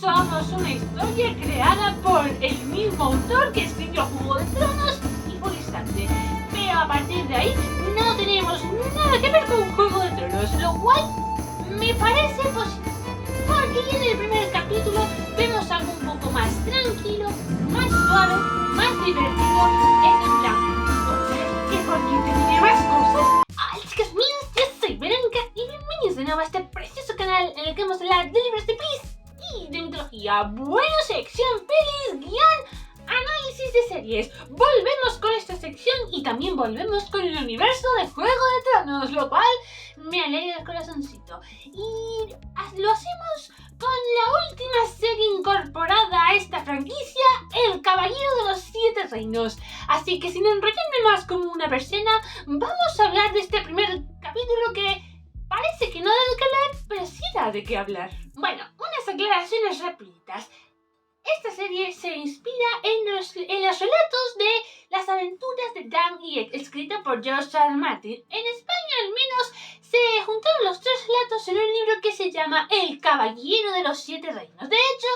somos una historia creada por el mismo autor que escribió Juego de Tronos y Fuego y Sangre. Pero a partir de ahí no tenemos nada que ver con Juego de Tronos, lo cual me parece positivo. Porque ya en el primer capítulo vemos algo un poco más tranquilo, más suave, más divertido. Es en plan, ¿qué coño tiene más cosas? Hola chicas mías, yo soy Verónica y bienvenidos de nuevo a este precioso canal en el que vamos a hablar de libros de pelis y de mitología. Bueno, sección pelis, guión, análisis de series. Volvemos con esta sección y también volvemos con el universo de Juego de Tronos, lo cual me alegra el corazoncito. Y lo hacemos con la última serie incorporada a esta franquicia, El Caballero de los Siete Reinos. Así que sin enrollarme más como una persona, vamos a hablar de este primer capítulo que parece que no da de qué hablar, pero sí da de qué hablar. Bueno, unas aclaraciones rapiditas. Esta serie se inspira en los relatos de las aventuras de Dan y Egg, escrita por George R. R. Martin. En España, al menos, se juntaron los tres relatos en un libro que se llama El Caballero de los Siete Reinos. De hecho,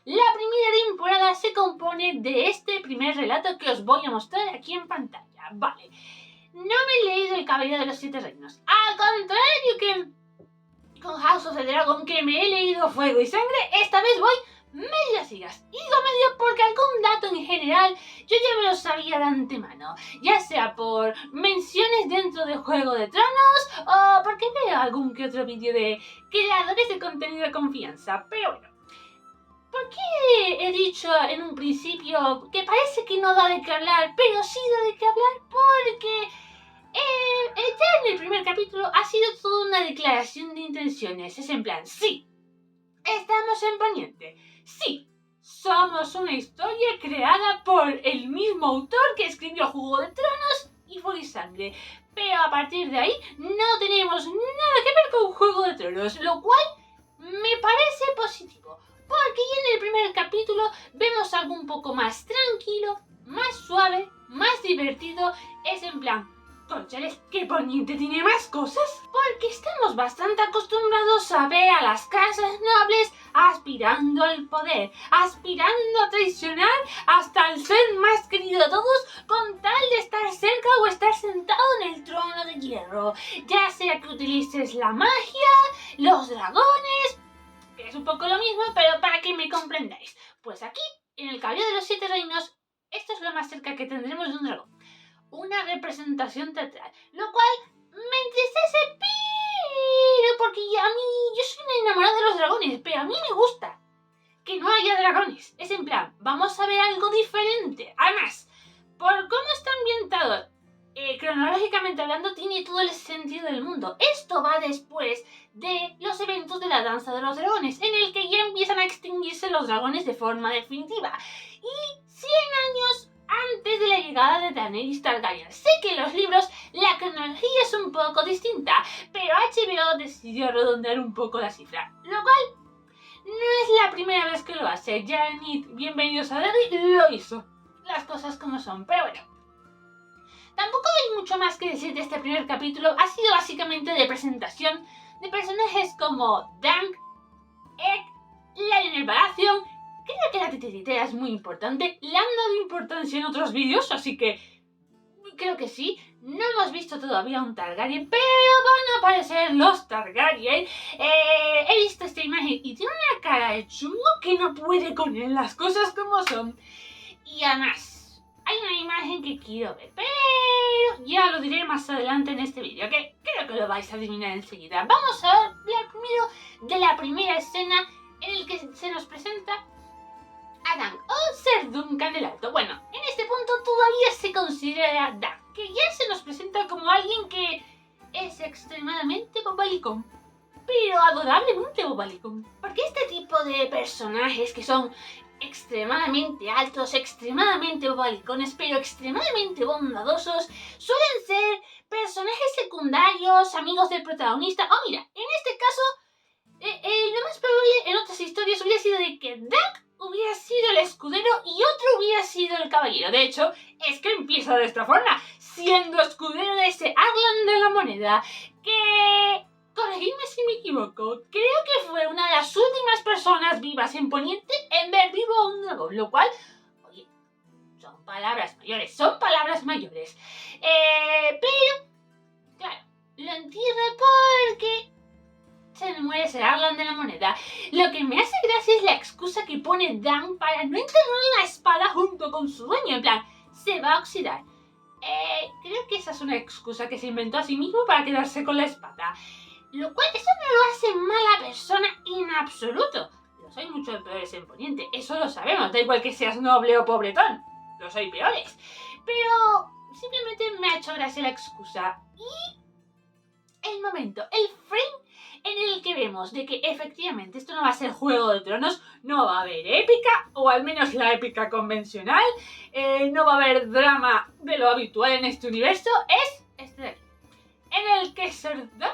la primera temporada se compone de este primer relato que os voy a mostrar aquí en pantalla. Vale, no me he leído El Caballero de los Siete Reinos. Al contrario que con House of the Dragon, que me he leído Fuego y Sangre, esta vez voy medio a ciegas. Y digo medio porque algún dato en general yo ya me lo sabía de antemano, ya sea por menciones dentro de Juego de Tronos o porque veo algún que otro vídeo de creadores de contenido de confianza. Pero bueno, ¿por qué he dicho en un principio que parece que no da de qué hablar, pero sí da de qué hablar? Porque ya en el primer capítulo ha sido toda una declaración de intenciones. Es en plan, sí, estamos en Poniente. Sí, somos una historia creada por el mismo autor que escribió Juego de Tronos y Fuego y Sangre. Pero a partir de ahí no tenemos nada que ver con Juego de Tronos, lo cual me parece positivo. Porque ya en el primer capítulo vemos algo un poco más tranquilo, más suave, más divertido. Es en plan, conchales, ¿qué Poniente tiene más cosas? Porque estamos bastante acostumbrados a ver a las casas nobles aspirando al poder, aspirando a traicionar hasta el ser más querido de todos con tal de estar cerca o estar sentado en el trono de hierro. Ya sea que utilices la magia, los dragones, que es un poco lo mismo, pero para que me comprendáis. Pues aquí, en el Caballero de los Siete Reinos, esto es lo más cerca que tendremos de un dragón. Una representación teatral, lo cual me entristece, pero porque yo soy una enamorada de los dragones, pero a mí me gusta que no haya dragones. Es en plan, vamos a ver algo diferente. Además, por cómo está ambientado, cronológicamente hablando, tiene todo el sentido del mundo. Esto va después de los eventos de la Danza de los Dragones, en el que ya empiezan a extinguirse los dragones de forma definitiva. Y 100 años antes de la llegada de Daenerys Targaryen. Sé que en los libros la cronología es un poco distinta, pero HBO decidió redondear un poco la cifra, lo cual no es la primera vez que lo hace. Ya en It, Bienvenidos a Derry, lo hizo. Las cosas como son, pero bueno. Tampoco hay mucho más que decir de este primer capítulo. Ha sido básicamente de presentación de personajes como Dunk, Egg, Lionel Baratheon. Creo que la titiritera es muy importante. Le han dado importancia en otros vídeos, así que creo que sí. No hemos visto todavía un Targaryen, pero van a aparecer los Targaryen. He visto esta imagen y tiene una cara de chungo que no puede con él, las cosas como son. Y además, hay una imagen que quiero ver, pero ya lo diré más adelante en este vídeo, que creo que lo vais a adivinar enseguida. Vamos a hablar primero de la primera escena en la que se nos presenta a Dan, o Ser Duncan el Alto. Bueno, en este punto todavía se considera Dan, que ya se nos presenta como alguien que es extremadamente bobalicón, pero adorablemente bobalicón. Porque este tipo de personajes que son extremadamente altos, extremadamente bobalicones, pero extremadamente bondadosos, suelen ser personajes secundarios, amigos del protagonista. Oh, mira, en este caso, lo más probable en otras historias hubiera sido de que Dan hubiera sido el escudero y otro hubiera sido el caballero. De hecho, es que empieza de esta forma, siendo escudero de ese Arlan de la Moneda, que corregidme si me equivoco, creo que fue una de las últimas personas vivas en Poniente en ver vivo a un dragón, lo cual, oye, son palabras mayores. Pero, claro, lo entierra porque se le muere Sir Arlan de la Moneda. Lo que me hace gracia es la excusa que pone Dan para no enterrar la espada junto con su dueño, en plan, se va a oxidar. Creo que esa es una excusa que se inventó a sí mismo para quedarse con la espada. Lo cual, eso no lo hace mala persona en absoluto. Los hay muchos peores en Poniente, eso lo sabemos, da igual que seas noble o pobretón. Los hay peores. Pero simplemente me ha hecho gracia la excusa. Y el momento, el frame en el que vemos de que efectivamente esto no va a ser Juego de Tronos, no va a haber épica, o al menos la épica convencional, no va a haber drama de lo habitual en este universo, es este de aquí, en el que Ser Dunk,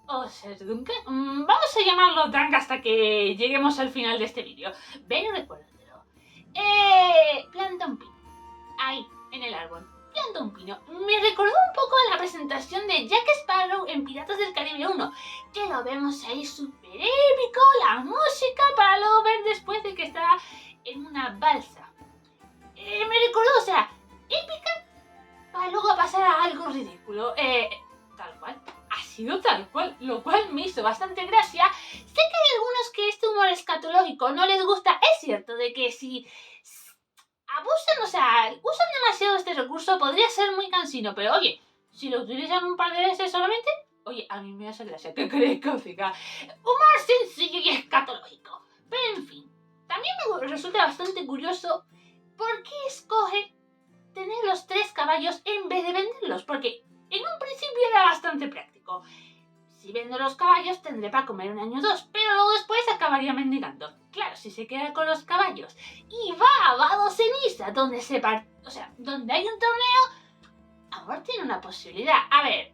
o Ser Duncan, vamos a llamarlo Dunk hasta que lleguemos al final de este vídeo, ven y recuérdatelo, planta un pino, ahí, en el árbol. Planta un pino. Me recordó un poco a la presentación de Jack Sparrow en Piratas del Caribe 1, que lo vemos ahí súper épico, la música, para luego ver después de que está en una balsa. Me recordó, o sea, épica, para luego pasar a algo ridículo. Tal cual. Ha sido tal cual, lo cual me hizo bastante gracia. Sé que hay algunos que este humor escatológico no les gusta. Es cierto de que si abusan, o sea, usan demasiado este recurso, podría ser muy cansino, pero oye, si lo utilizan un par de veces solamente, oye, a mí me hace gracia, ¿qué crees que os diga? Humor sencillo y escatológico. Pero en fin, también me resulta bastante curioso por qué escoge tener los 3 caballos en vez de venderlos, porque en un principio era bastante práctico. Si vendo los caballos tendré para comer un año o 2, pero luego después acabaría mendigando. Claro, si se queda con los caballos y va a Vado Ceniza, donde donde hay un torneo, ahora tiene una posibilidad. A ver,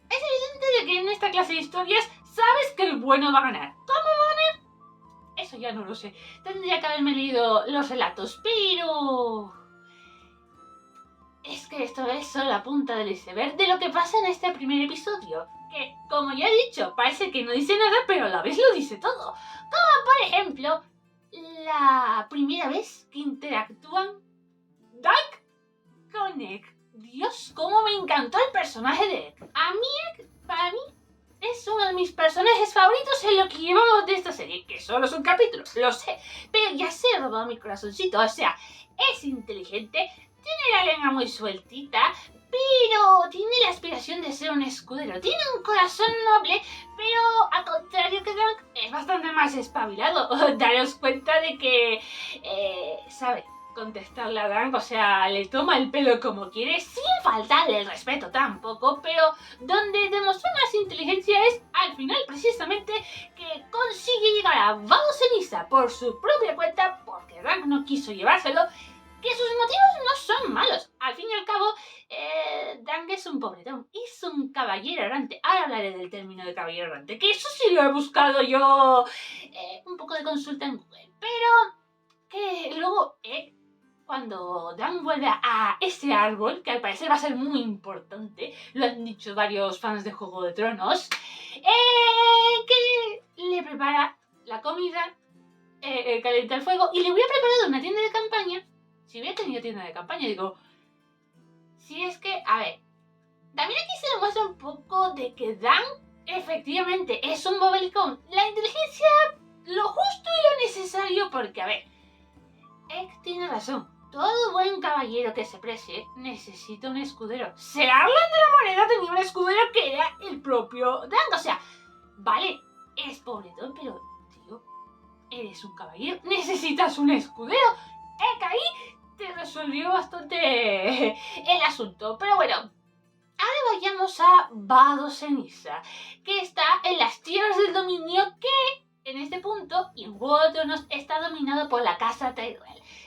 es evidente de que en esta clase de historias sabes que el bueno va a ganar. ¿Cómo va a ganar? Eso ya no lo sé. Tendría que haberme leído los relatos, pero es que esto es solo la punta del iceberg de lo que pasa en este primer episodio. Que, como ya he dicho, parece que no dice nada, pero a la vez lo dice todo. Como por ejemplo, la primera vez que interactúan Dunk con Egg. Dios, cómo me encantó el personaje de Egg. A mí Egg, para mí, es uno de mis personajes favoritos en lo que llevamos de esta serie, que solo es un capítulo, lo sé, pero ya se ha robado mi corazoncito. O sea, es inteligente, tiene la lengua muy sueltita, pero tiene la aspiración de ser un escudero. Tiene un corazón noble, pero al contrario que Dunk, es bastante más espabilado. Daros cuenta de que sabe contestarle a Dunk, o sea, le toma el pelo como quiere, sin faltarle el respeto tampoco, pero donde demostró más inteligencia es al final precisamente que consigue llegar a Vado Ceniza por su propia cuenta, porque Dunk no quiso llevárselo, que sus motivos no son malos. Al fin y al cabo, Dunk es un pobretón, es un caballero errante. Ahora hablaré del término de caballero errante, que eso sí lo he buscado yo un poco de consulta en Google. Pero que luego, cuando Dunk vuelve a ese árbol, que al parecer va a ser muy importante, lo han dicho varios fans de Juego de Tronos, que le prepara la comida, calienta el fuego, y le hubiera preparado una tienda de campaña. Si hubiera tenido tienda de campaña, digo, si es que, a ver, también aquí se demuestra un poco de que Dunk efectivamente es un bobelicón. La inteligencia, lo justo y lo necesario, porque, a ver, Egg tiene razón. Todo buen caballero que se precie necesita un escudero. Sir Arlan de la Moneda tenía un escudero que era el propio Dunk. O sea, vale, es pobretón, pero, tío, eres un caballero, necesitas un escudero. Egg ahí te resolvió bastante el asunto. Pero bueno, ahora vayamos a Vado Ceniza, que está en las tierras del dominio, que en este punto y en Juego de Tronos está dominado por la casa Tyrell.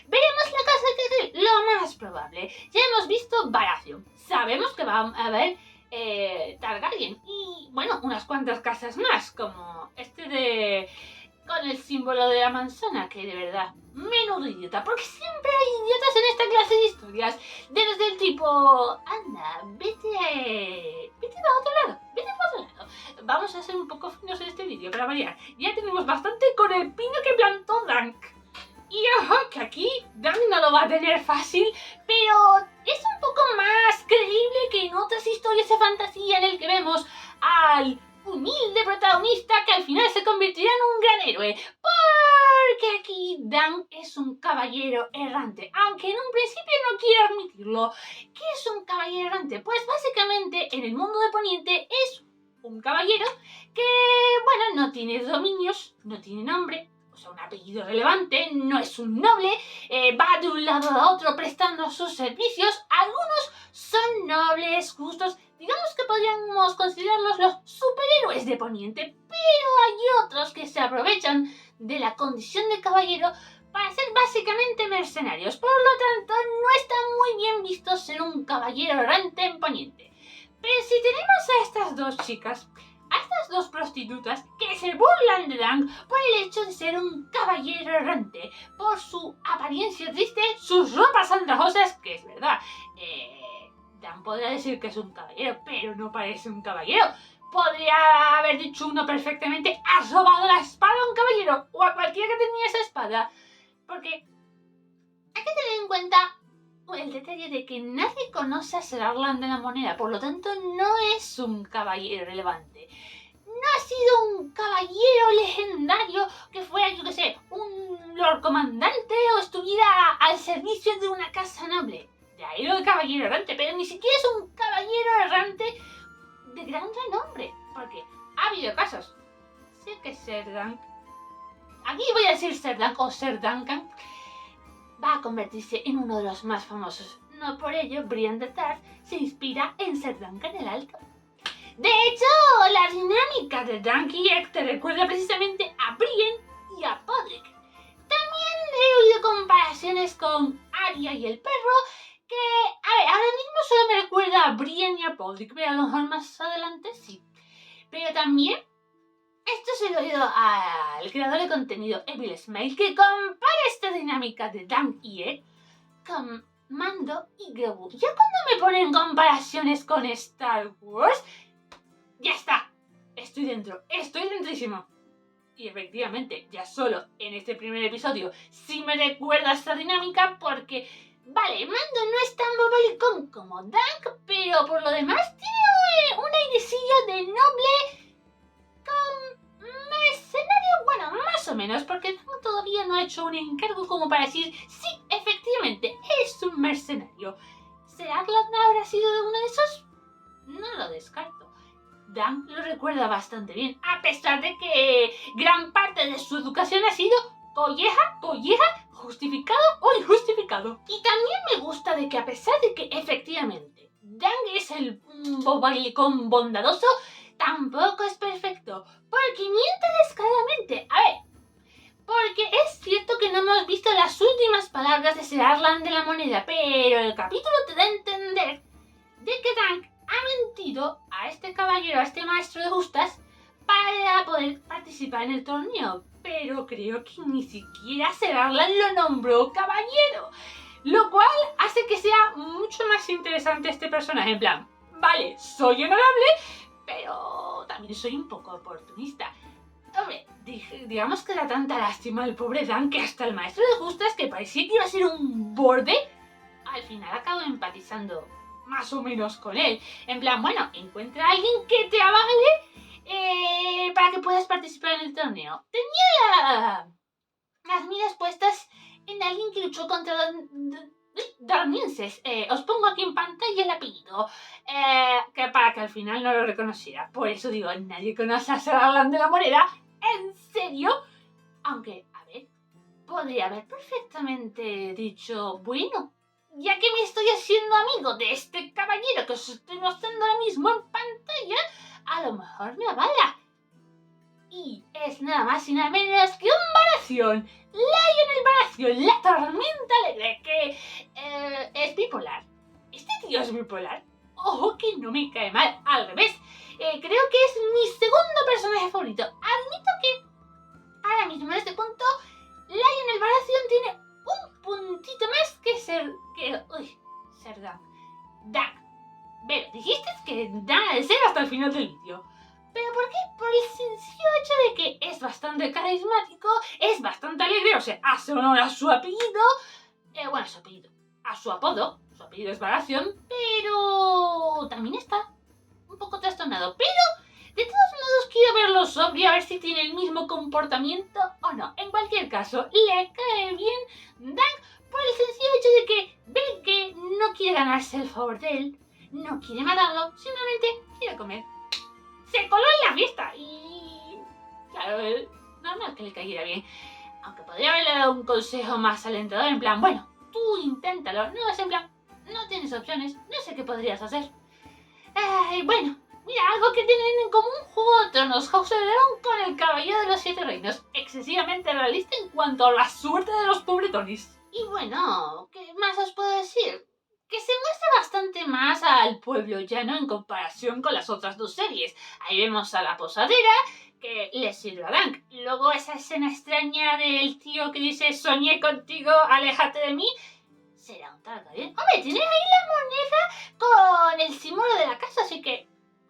Veremos la casa Tyrell, lo más probable. Ya hemos visto Baratheon, sabemos que va a haber Targaryen y, bueno, unas cuantas casas más, como con el símbolo de la manzana, que de verdad, menudo idiota, porque siempre hay idiotas en esta clase de historias, desde el tipo, anda, vete para otro lado, vamos a ser un poco finos en este vídeo, para variar. Ya tenemos bastante con el pino que plantó Dank. Y ojo, que aquí Dank no lo va a tener fácil, pero es un poco más creíble que en otras historias de fantasía en el que vemos al humilde protagonista que al final se convertirá en un gran héroe. Porque aquí Dank es un caballero errante, aunque en un principio no quiero admitirlo. ¿Qué es un caballero errante? Pues básicamente en el mundo de Poniente es un caballero que, bueno, no tiene dominios, no tiene nombre, o sea, un apellido relevante, no es un noble, va de un lado a otro prestando sus servicios. Algunos son nobles, justos, digamos que podríamos considerarlos los superhéroes de Poniente, pero hay otros que se aprovechan de la condición de caballero para ser básicamente mercenarios. Por lo tanto, no está muy bien visto ser un caballero errante en Poniente. Pero si tenemos a estas dos chicas, a estas dos prostitutas que se burlan de Dank por el hecho de ser un caballero errante, por su apariencia triste, sus ropas andrajosas, que es verdad, Dan podría decir que es un caballero, pero no parece un caballero. Podría haber dicho uno perfectamente: has robado la espada a un caballero, o a cualquiera que tenía esa espada. Porque hay que tener en cuenta el detalle de que nadie conoce a Sir Arlan de la Moneda, por lo tanto no es un caballero relevante. No ha sido un caballero legendario que fuera, yo que sé, un lord comandante o estuviera al servicio de una casa noble. De ahí lo de caballero errante, pero ni siquiera es un caballero errante de gran renombre, porque ha habido casos. Sé que Sir Dank, aquí voy a decir Sir Dank o Sir Duncan, va a convertirse en uno de los más famosos. No por ello, Brienne de Tarth se inspira en Sir Duncan el Alto. De hecho, la dinámica de Dank y Egg te recuerda precisamente a Brienne y a Podrick. También he oído comparaciones con Arya y el perro, que, a ver, ahora mismo solo me recuerda a Brienne y a Podrick, pero a lo mejor más adelante sí. Pero también, esto se lo he oído al creador de contenido Evil Smile, que compara esta dinámica de Dank y Egg con Mando y Grogu. Ya cuando me ponen comparaciones con Star Wars, ya está, estoy dentro, estoy dentrísimo. Y efectivamente, ya solo en este primer episodio sí me recuerda esta dinámica porque, vale, Mando no es tan bobalicón como Dank, pero por lo demás tiene un airecillo de noble con mercenario, bueno, más o menos, porque Dank todavía no ha hecho un encargo como para decir, sí, efectivamente, es un mercenario. ¿Será que habrá sido de uno de esos? No lo descarto. Dank lo recuerda bastante bien, a pesar de que gran parte de su educación ha sido colleja, justificado o injustificado. Y también me gusta de que a pesar de que efectivamente Dank es el bobalicón bondadoso, tampoco es perfecto, porque miente descaradamente. A ver, porque es cierto que no hemos visto las últimas palabras de Sir Arlan de la Moneda, pero el capítulo te da a entender de que Dank ha mentido a este caballero, a este maestro de justas, para poder participar en el torneo. Pero creo que ni siquiera Sir Arlan lo nombró caballero, lo cual hace que sea mucho más interesante este personaje. En plan, vale, soy honorable, pero también soy un poco oportunista. Hombre, digamos que da tanta lástima al pobre Dan que hasta el maestro de justas, que parecía que iba a ser un borde, al final acabo empatizando más o menos con él. En plan, bueno, encuentra a alguien que te avale para que puedas participar en el torneo. Tenía las miras puestas en alguien que luchó contra Darnienses. Os pongo aquí en pantalla el apellido, que para que al final no lo reconociera. Por eso digo, nadie conoce a Sir Arlan de la Moneda. ¿En serio? Aunque, a ver, podría haber perfectamente dicho, bueno, ya que me estoy haciendo amigo de este caballero que os estoy mostrando ahora mismo en pantalla, a lo mejor me avala. Y es nada más y nada menos que un Baratheon. Lionel Baratheon, la tormenta alegre, que es bipolar. ¿Este tío es bipolar? Ojo que no me cae mal, al revés. Creo que es mi segundo personaje favorito. Admito que ahora mismo en este punto Lionel Baratheon tiene un puntito más que ser Dan. Dank. Pero dijiste que Dan ha de ser hasta el final del vídeo. ¿Pero por qué? Por el sencillo hecho de que es bastante carismático, es bastante alegre, o sea, hace honor a su apellido, su apellido, a su apodo, su apellido es Baratheon, pero también está un poco trastornado. Pero, de todos modos, quiero verlo sobrio, a ver si tiene el mismo comportamiento o no. En cualquier caso, le cae bien Dank por el sencillo hecho de que ve que no quiere ganarse el favor de él, no quiere matarlo, simplemente quiere comer. Se coló en la fiesta y... claro, normal que le cayera bien. Aunque podría haberle dado un consejo más alentador, en plan, bueno, tú inténtalo. No, es en plan, no tienes opciones, no sé qué podrías hacer. Bueno, mira, algo que tienen en común Juego de Tronos, House of the Dragon con el Caballero de los Siete Reinos. Excesivamente realista en cuanto a la suerte de los pobretones. Y bueno, ¿qué más os puedo decir? Que se muestra bastante más al pueblo llano en comparación con las otras dos series. Ahí vemos a la posadera que le sirve a Dank. Luego esa escena extraña del tío que dice soñé contigo, aléjate de mí. ¿Será un Targaryen? Hombre, tiene ahí la moneda con el símbolo de la casa, así que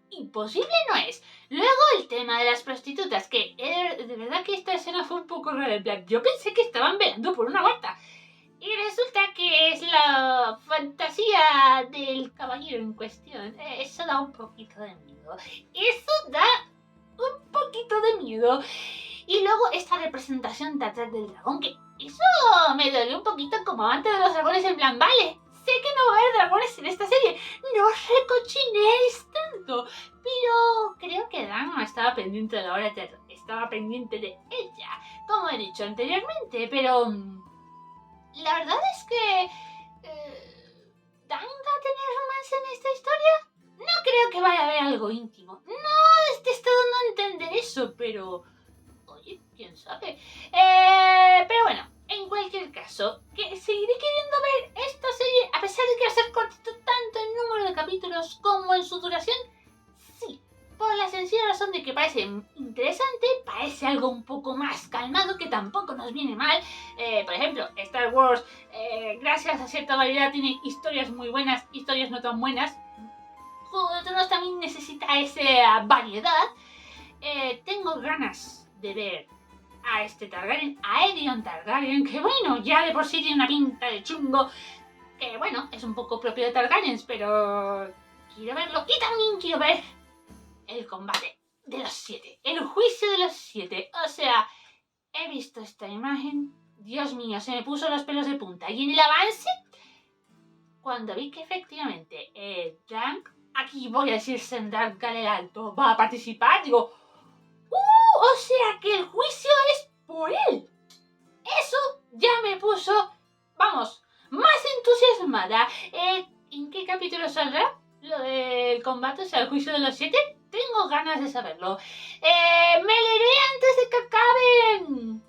imposible no es. Luego el tema de las prostitutas, que de verdad que esta escena fue un poco rara. En plan, yo pensé que estaban velando por una muerta. Y resulta que es la fantasía del caballero en cuestión. Eso da un poquito de miedo. Eso da un poquito de miedo. Y luego esta representación de atrás del dragón, que eso me dolió un poquito como amante de los dragones, en plan, vale, sé que no va a haber dragones en esta serie, no os recochinéis tanto. Pero creo que Dan no estaba pendiente de la hora eterna, estaba pendiente de ella, como he dicho anteriormente, pero... la verdad es que... ¿Dan va a tener romance en esta historia? No creo que vaya a haber algo íntimo. No te está dando a entender eso, pero... oye, quién sabe. Pero bueno, en cualquier caso, que seguiré queriendo ver esta serie, a pesar de que va a ser cortito tanto en número de capítulos como en su duración. Sí, por la sencilla razón de que parece interesante, parece algo un poco más calmado, que tampoco nos viene mal. Por ejemplo, Star Wars, gracias a cierta variedad, tiene historias muy buenas, historias no tan buenas. Juego de Tronos también necesita esa variedad. Tengo ganas de ver a este Targaryen, a Aerion Targaryen, que bueno, ya de por sí tiene una pinta de chungo, que bueno, es un poco propio de Targaryens, pero quiero verlo. Y también quiero ver el combate de los 7, el juicio de los 7. O sea, he visto esta imagen, Dios mío, se me puso los pelos de punta. Y en el avance, cuando vi que efectivamente Dank, aquí voy a decir Sendar el Alto, va a participar, digo, o sea que el juicio es por él. Eso ya me puso, vamos, más entusiasmada. ¿En qué capítulo saldrá lo del combate, o sea, el juicio de los 7? Tengo ganas de saberlo. Me leeré antes de que acabe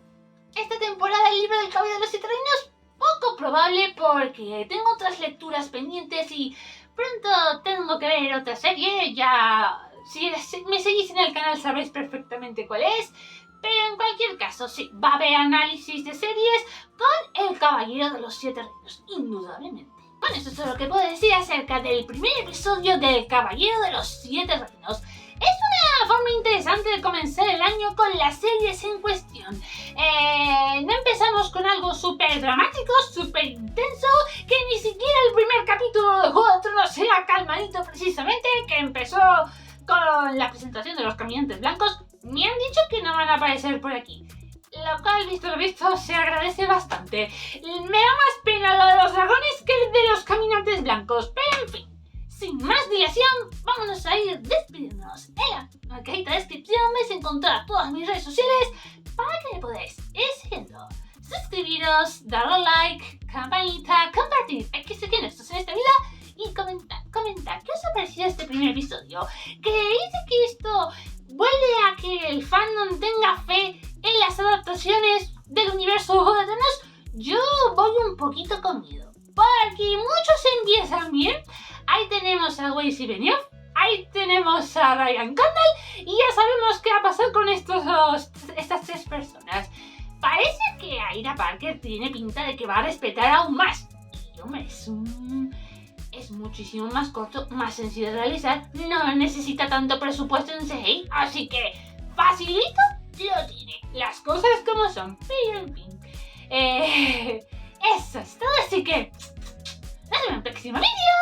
esta temporada el libro del Caballero de los 7 Reinos. Poco probable porque tengo otras lecturas pendientes y pronto tengo que ver otra serie. Ya, si me seguís en el canal sabréis perfectamente cuál es. Pero en cualquier caso, sí, va a haber análisis de series con el Caballero de los 7 Reinos, indudablemente. Bueno, eso es todo lo que puedo decir acerca del primer episodio del Caballero de los 7 Reinos. Es una forma interesante de comenzar el año con las series en cuestión. No empezamos con algo súper dramático, súper intenso, que ni siquiera el primer capítulo de Juego de Tronos era calmadito precisamente, que empezó con la presentación de los caminantes blancos. Me han dicho que no van a aparecer por aquí, lo cual, visto lo visto, se agradece bastante. Me da más pena lo de los dragones que el de los caminantes blancos, pero en fin. Sin más dilación, vámonos a ir despidiéndonos. En la cajita de descripción vais a encontrar todas mis redes sociales para que me podáis ir siguiendo. Suscribiros, darle like, campanita, compartir X en esta vida y comentar qué os ha parecido este primer episodio. ¿Creéis que esto vuelve a que el fandom tenga fe en las adaptaciones del universo de Juego de Tronos? Yo voy un poquito con miedo, porque muchos empiezan bien. Ahí tenemos a Weiss y Benioff, ahí tenemos a Ryan Condal y ya sabemos qué va a pasar con estas tres personas. Parece que Ira Parker tiene pinta de que va a respetar aún más. Y hombre, es es muchísimo más corto, más sencillo de realizar, no necesita tanto presupuesto en CGI, así que facilito lo tiene. Las cosas como son, pero en fin. Eso es todo, así que nos vemos en el próximo vídeo.